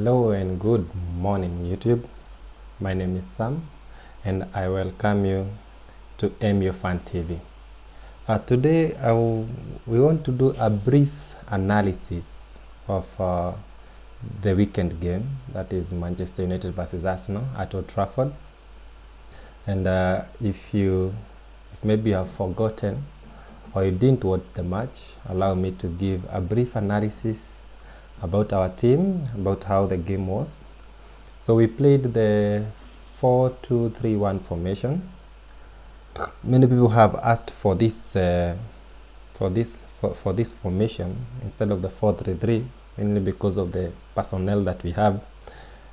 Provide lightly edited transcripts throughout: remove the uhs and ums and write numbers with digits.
Hello and good morning YouTube. My name is Sam and I welcome you to MU Fan TV. Today we want to do a brief analysis of the weekend game, that is Manchester United versus Arsenal at Old Trafford. And if maybe you have forgotten or you didn't watch the match, allow me to give a brief analysis about our team, about how the game was. So we played the 4-2-3-1 formation. Many people have asked for this formation instead of the 4-3-3, mainly because of the personnel that we have.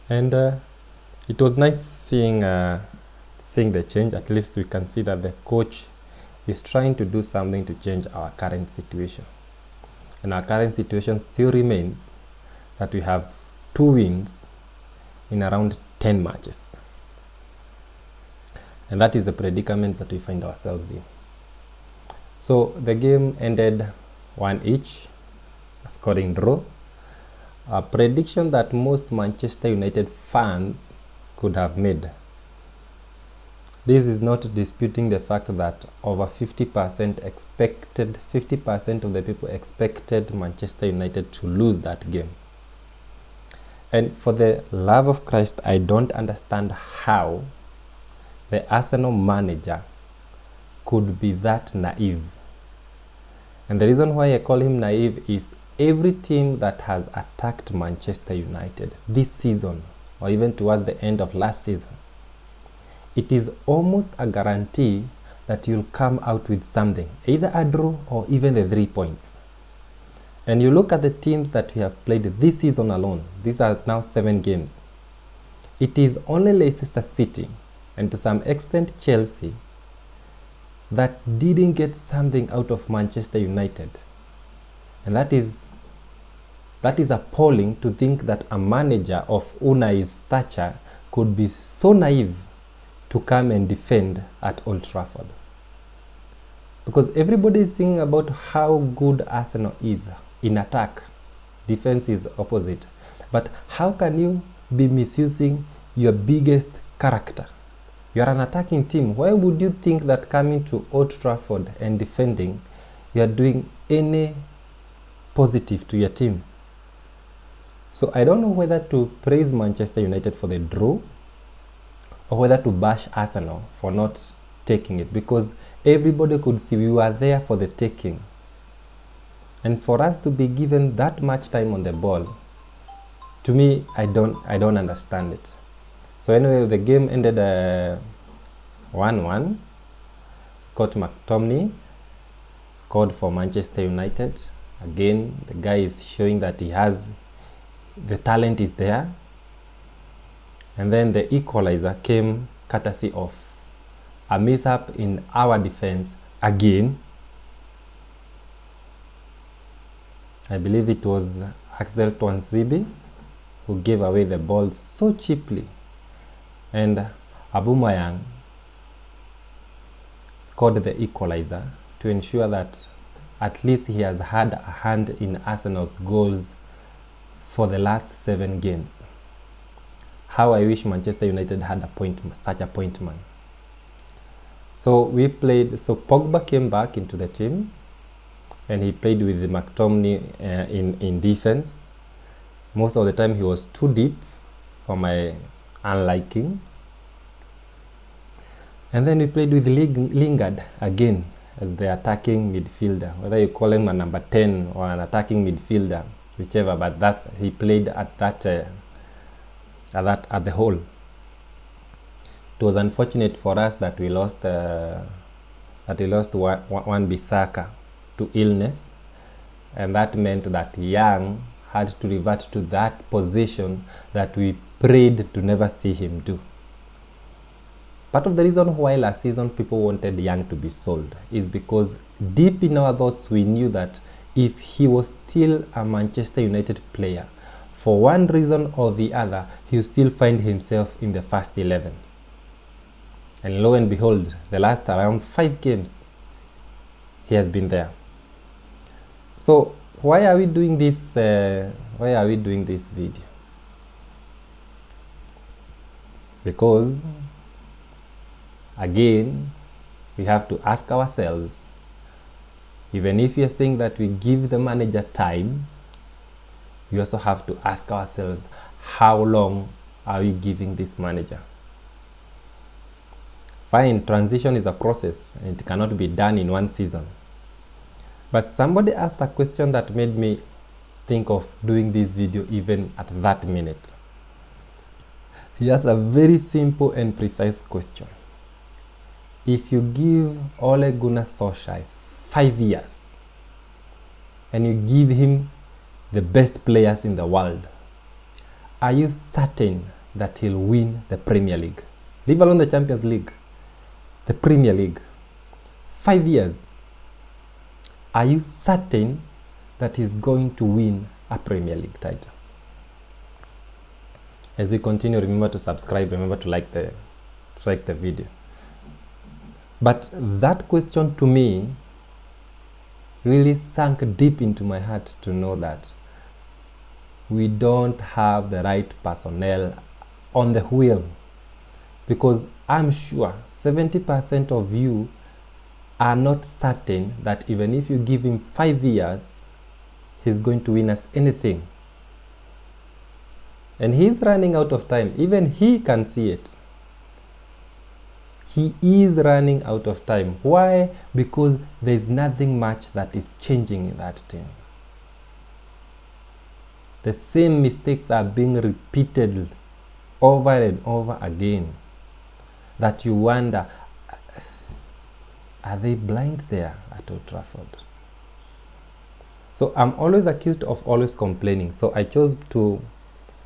And it was nice seeing the change. At least we can see that the coach is trying to do something to change our current situation. And our current situation still remains that we have 2 wins in around 10 matches. And that is the predicament that we find ourselves in. So the game ended 1-1, a scoring draw. A prediction that most Manchester United fans could have made. This is not disputing the fact that over 50% of the people expected Manchester United to lose that game. And for the love of Christ, I don't understand how the Arsenal manager could be that naive. And the reason why I call him naive is every team that has attacked Manchester United this season, or even towards the end of last season, it is almost a guarantee that you'll come out with something, either a draw or even the 3 points. And you look at the teams that we have played this season alone, these are now 7 games. It is only Leicester City and to some extent Chelsea that didn't get something out of Manchester United. And that is appalling to think that a manager of Unai's stature could be so naive to come and defend at Old Trafford. Because everybody is singing about how good Arsenal is in attack. Defense is opposite. But how can you be misusing your biggest character? You are an attacking team. Why would you think that coming to Old Trafford and defending, you are doing any positive to your team? So I don't know whether to praise Manchester United for the draw or whether to bash Arsenal for not taking it, because everybody could see we were there for the taking. And for us to be given that much time on the ball, to me, I don't understand it. So anyway, the game ended 1-1. Scott McTominay scored for Manchester United. Again, the guy is showing that the talent is there. And then the equalizer came courtesy of a mishap in our defense again. I believe it was Axel Tuanzebe who gave away the ball so cheaply. And Aubameyang scored the equalizer to ensure that at least he has had a hand in Arsenal's goals for the last 7 games. How I wish Manchester United had such a point man. So Pogba came back into the team and he played with McTominay in defense. Most of the time he was too deep for my unliking. And then we played with Lingard again as the attacking midfielder, whether you call him a number 10 or an attacking midfielder, whichever, but he played at the whole. It was unfortunate for us that we lost Wan-Bissaka to illness, and that meant that Young had to revert to that position that we prayed to never see him do. Part of the reason why last season people wanted Young to be sold is because deep in our thoughts we knew that if he was still a Manchester United player, for one reason or the other, he will still find himself in the first 11. And lo and behold, the last around 5 games, he has been there. So why are we doing this video? Because again, we have to ask ourselves, even if you're saying that we give the manager time, we also have to ask ourselves, how long are we giving this manager? Fine, transition is a process and it cannot be done in one season. But somebody asked a question that made me think of doing this video even at that minute. He asked a very simple and precise question. If you give Ole Gunnar Solskjær 5 years and you give him the best players in the world, are you certain that he'll win the Premier League? Leave alone the Champions League. The Premier League. 5 years. Are you certain that he's going to win a Premier League title? As we continue, remember to subscribe, remember to like the video. But that question to me really sank deep into my heart to know that we don't have the right personnel on the wheel. Because I'm sure 70% of you are not certain that even if you give him 5 years, he's going to win us anything. And he's running out of time. Even he can see it. He is running out of time. Why? Because there's nothing much that is changing in that team. The same mistakes are being repeated over and over again, that you wonder, are they blind there at Old Trafford? So I'm always accused of always complaining. So I chose to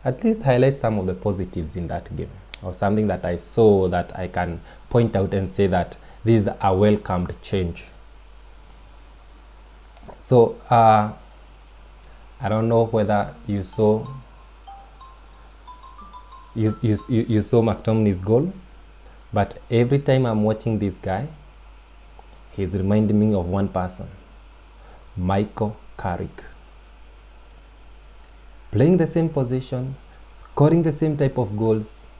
at least highlight some of the positives in that game, or something that I saw that I can point out and say that this is a welcomed change. So I don't know whether you saw McTominay's goal, but every time I'm watching this guy, he's reminding me of one person, Michael Carrick. Playing the same position, scoring the same type of goals,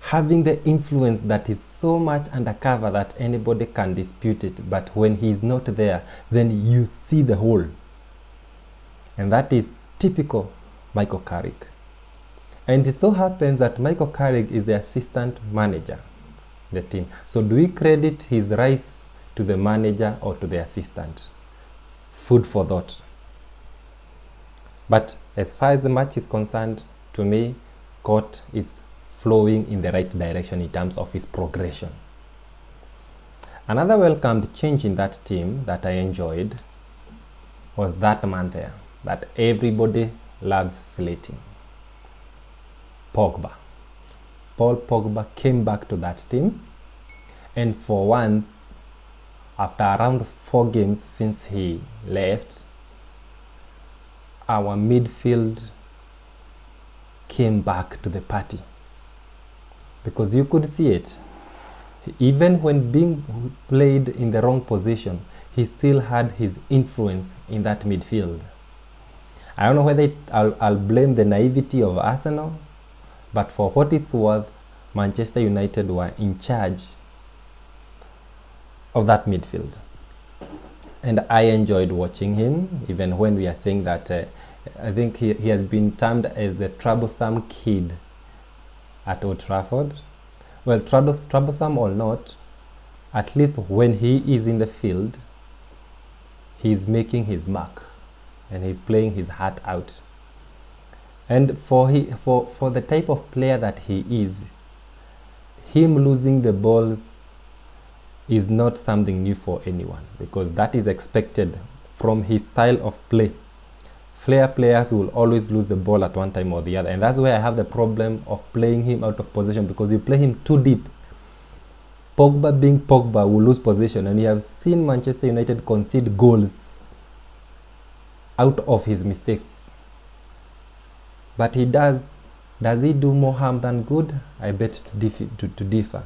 having the influence that is so much undercover that anybody can dispute it, but when he's not there, then you see the whole. And that is typical Michael Carrick. And it so happens that Michael Carrick is the assistant manager in the team. So do we credit his rise to the manager or to the assistant? Food for thought. But as far as the match is concerned, to me, Scott is flowing in the right direction in terms of his progression. Another welcomed change in that team that I enjoyed was that man there that everybody loves slating, Pogba. Paul Pogba came back to that team, and for once, after around 4 games since he left, our midfield came back to the party. Because you could see it. Even when being played in the wrong position, he still had his influence in that midfield. I don't know whether I'll blame the naivety of Arsenal, but for what it's worth, Manchester United were in charge of that midfield. And I enjoyed watching him, even when we are saying that I think he has been termed as the troublesome kid at Old Trafford. Well, troublesome or not, at least when he is in the field, he's making his mark and he's playing his heart out. And for the type of player that he is, him losing the balls is not something new for anyone, because that is expected from his style of play. Flair players will always lose the ball at one time or the other, and that's where I have the problem of playing him out of position, because you play him too deep. Pogba being Pogba will lose position, and you have seen Manchester United concede goals out of his mistakes. But he does he do more harm than good? I bet to differ.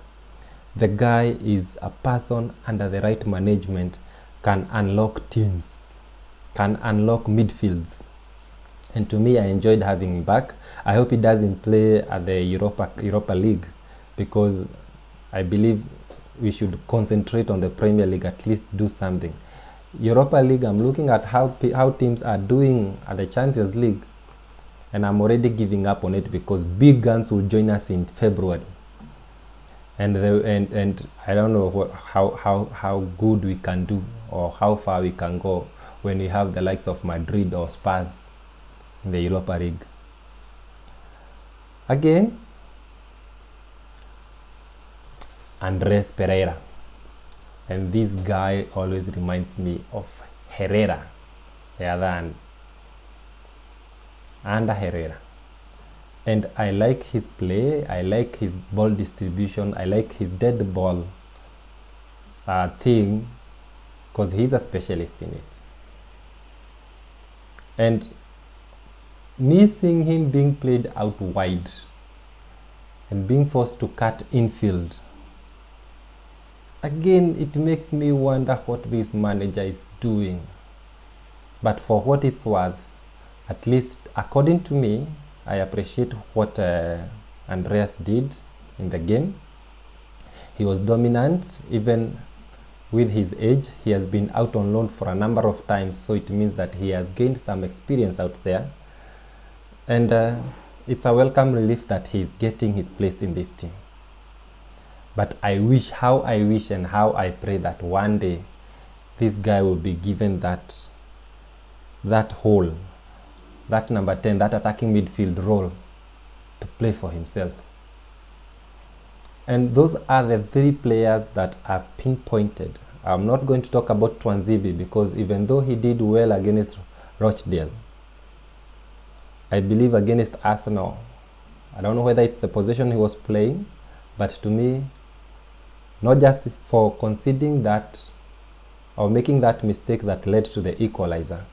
The guy is a person under the right management, can unlock teams, can unlock midfields. And to me, I enjoyed having him back. I hope he doesn't play at the Europa League, because I believe we should concentrate on the Premier League, at least do something. Europa League, I'm looking at how teams are doing at the Champions League, and I'm already giving up on it because big guns will join us in February, and I don't know how good we can do or how far we can go when we have the likes of Madrid or Spurs in the Europa League. Again, Andres Pereira, and this guy always reminds me of Herrera, the other hand, under Herrera. And I like his play, I like his ball distribution, I like his dead ball thing, because he's a specialist in it. And me seeing him being played out wide and being forced to cut infield, again, it makes me wonder what this manager is doing. But for what it's worth, at least according to me, I appreciate what Andreas did in the game. He was dominant. Even with his age, he has been out on loan for a number of times, so it means that he has gained some experience out there. And it's a welcome relief that he's getting his place in this team. But I wish and how I pray that one day this guy will be given that hole, that number 10, that attacking midfield role to play for himself. And those are the three players that I've pinpointed. I'm not going to talk about Twanzibi because even though he did well against Rochdale, I believe against Arsenal, I don't know whether it's the position he was playing, but to me, not just for conceding that or making that mistake that led to the equalizer,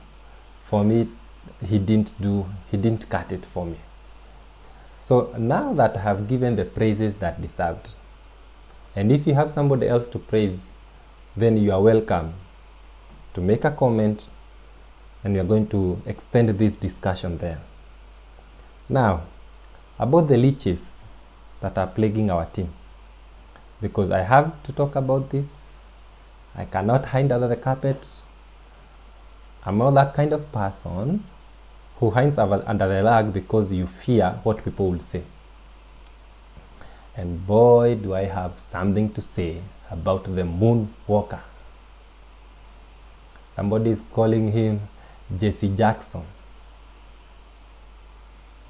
for me, he didn't cut it for me. So now that I have given the praises that deserved, and if you have somebody else to praise, then you are welcome to make a comment, and we are going to extend this discussion there. Now, about the leeches that are plaguing our team, because I have to talk about this. I cannot hide under the carpet. I'm not that kind of person who hides under the rug because you fear what people will say. And boy, do I have something to say about the Moonwalker. Somebody is calling him Jesse Jackson.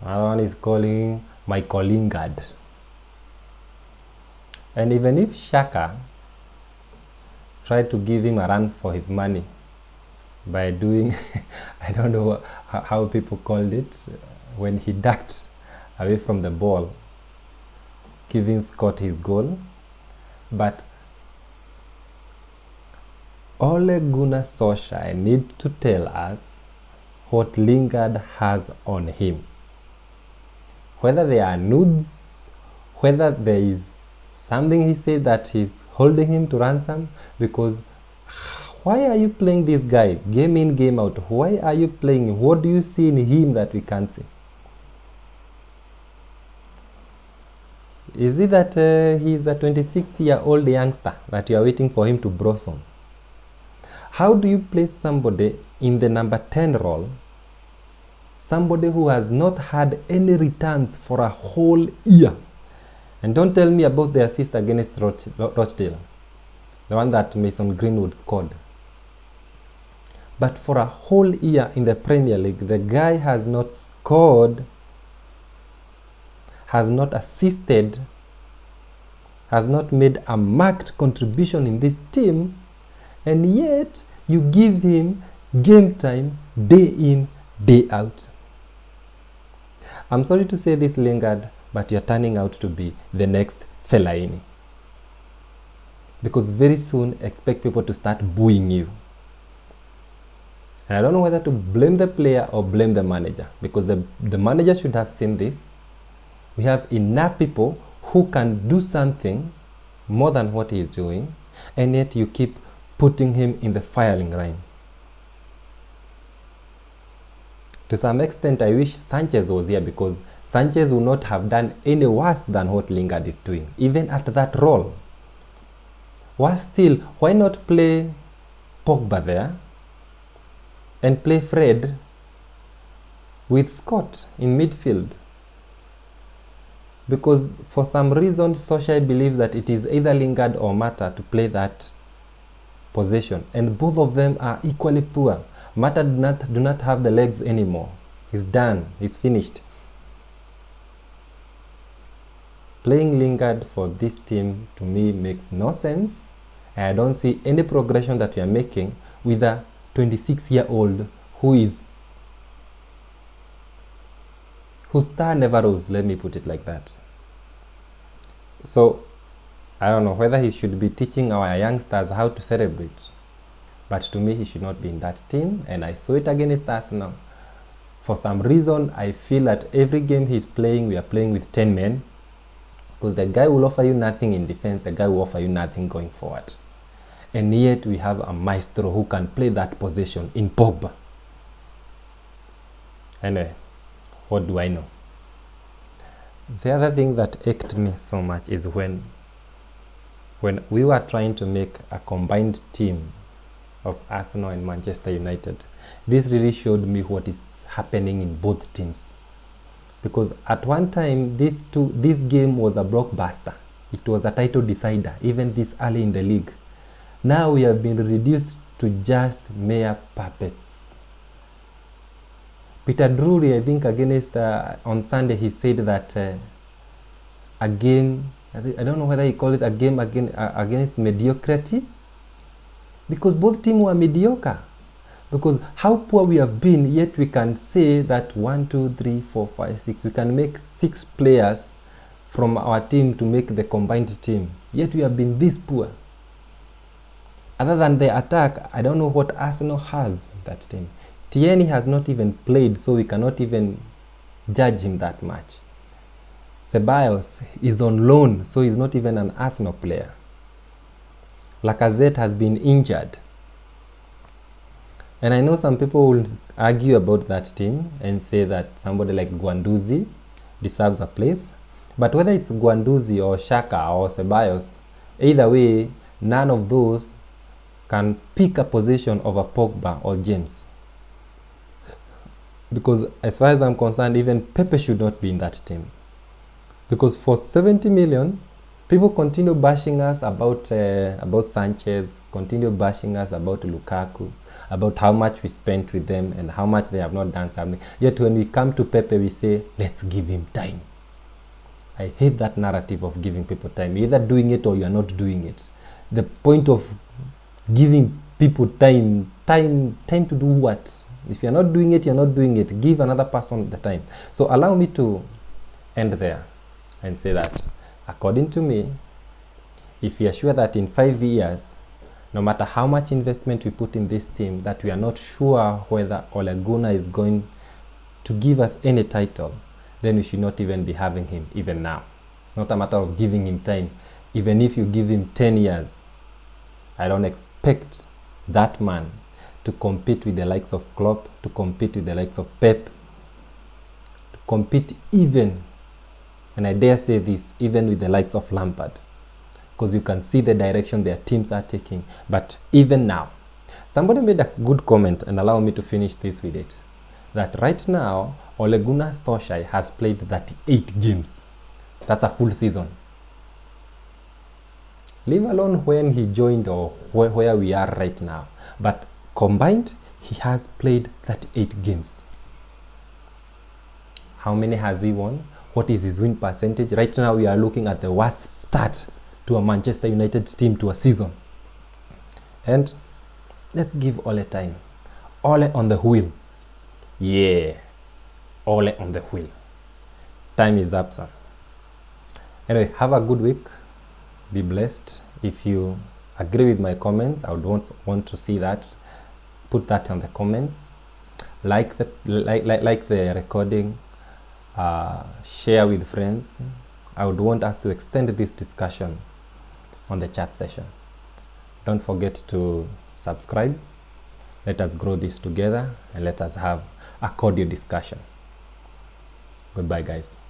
Another one is calling Michael Lingard. And even if Shaka tried to give him a run for his money by doing, I don't know how people called it, when he ducked away from the ball, giving Scott his goal. But Ole Gunnar Solskjær need to tell us what Lingard has on him. Whether they are nudes, whether there is something he said that he's holding him to ransom, because why are you playing this guy game in, game out? Why are you playing him? What do you see in him that we can't see? Is it that he's a 26-year-old youngster that you are waiting for him to blossom? How do you place somebody in the number 10 role, somebody who has not had any returns for a whole year? And don't tell me about the assist against Rochdale, the one that Mason Greenwood scored. But for a whole year in the Premier League, the guy has not scored, has not assisted, has not made a marked contribution in this team, and yet you give him game time day in, day out. I'm sorry to say this, Lingard, but you're turning out to be the next Fellaini. Because very soon, expect people to start booing you. And I don't know whether to blame the player or blame the manager, because the manager should have seen this. We have enough people who can do something more than what he is doing, and yet you keep putting him in the firing line. To some extent, I wish Sanchez was here, because Sanchez would not have done any worse than what Lingard is doing, even at that role. Worse still, why not play Pogba there and play Fred with Scott in midfield? Because for some reason, Solskjaer believes that it is either Lingard or Mata to play that position, and both of them are equally poor. Mata do not have the legs anymore. He's done. He's finished. Playing Lingard for this team, to me, makes no sense. I don't see any progression that we are making with a 26-year-old whose star never rose, let me put it like that. So I don't know whether he should be teaching our youngsters how to celebrate, but to me, he should not be in that team, and I saw it against Arsenal. For some reason, I feel that every game he's playing, we are playing with 10 men, because the guy will offer you nothing in defense, the guy will offer you nothing going forward. And yet we have a maestro who can play that position in Pogba. Anyway, what do I know? The other thing that irked me so much is when we were trying to make a combined team of Arsenal and Manchester United. This really showed me what is happening in both teams. Because at one time, this game was a blockbuster. It was a title decider, even this early in the league. Now we have been reduced to just mere puppets. Peter Drury, I think, against on Sunday, he said that a game, I don't know whether he called it a game against mediocrity, because both teams were mediocre. Because how poor we have been, yet we can say that 1, 2, 3, 4, 5, 6, we can make 6 players from our team to make the combined team. Yet we have been this poor. Other than the attack, I don't know what Arsenal has that team. Tierney has not even played, so we cannot even judge him that much. Ceballos is on loan, so he's not even an Arsenal player. Lacazette has been injured. And I know some people will argue about that team and say that somebody like Guendouzi deserves a place. But whether it's Guendouzi or Xhaka or Ceballos, either way, none of those can pick a position over Pogba or James. Because as far as I'm concerned, even Pepe should not be in that team. Because for 70 million, people continue bashing us about Sanchez, continue bashing us about Lukaku, about how much we spent with them and how much they have not done something. Yet when we come to Pepe, we say, let's give him time. I hate that narrative of giving people time. You're either doing it or you are not doing it. The point of giving people time to do what? If you're not doing it, you're not doing it. Give another person the time. So allow me to end there and say that, according to me, if we are sure that in 5 years, no matter how much investment we put in this team, that we are not sure whether Ole Gunnar is going to give us any title, then we should not even be having him even now. It's not a matter of giving him time. Even if you give him 10 years, I don't expect that man to compete with the likes of Klopp, to compete with the likes of Pep, to compete even, and I dare say this, even with the likes of Lampard. Because you can see the direction their teams are taking. But even now, somebody made a good comment, and allow me to finish this with it, that right now, Ole Gunnar Solskjær has played 38 games. That's a full season. Leave alone when he joined or where we are right now. But combined, he has played 38 games. How many has he won? What is his win percentage? Right now, we are looking at the worst start to a Manchester United team to a season. And let's give Ole time. Ole on the wheel. Yeah. Ole on the wheel. Time is up, sir. Anyway, have a good week. Be blessed. If you agree with my comments, I would want to see that. Put that on the comments. Like the recording. Share with friends. I would want us to extend this discussion on the chat session. Don't forget to subscribe. Let us grow this together and let us have a cordial discussion. Goodbye, guys.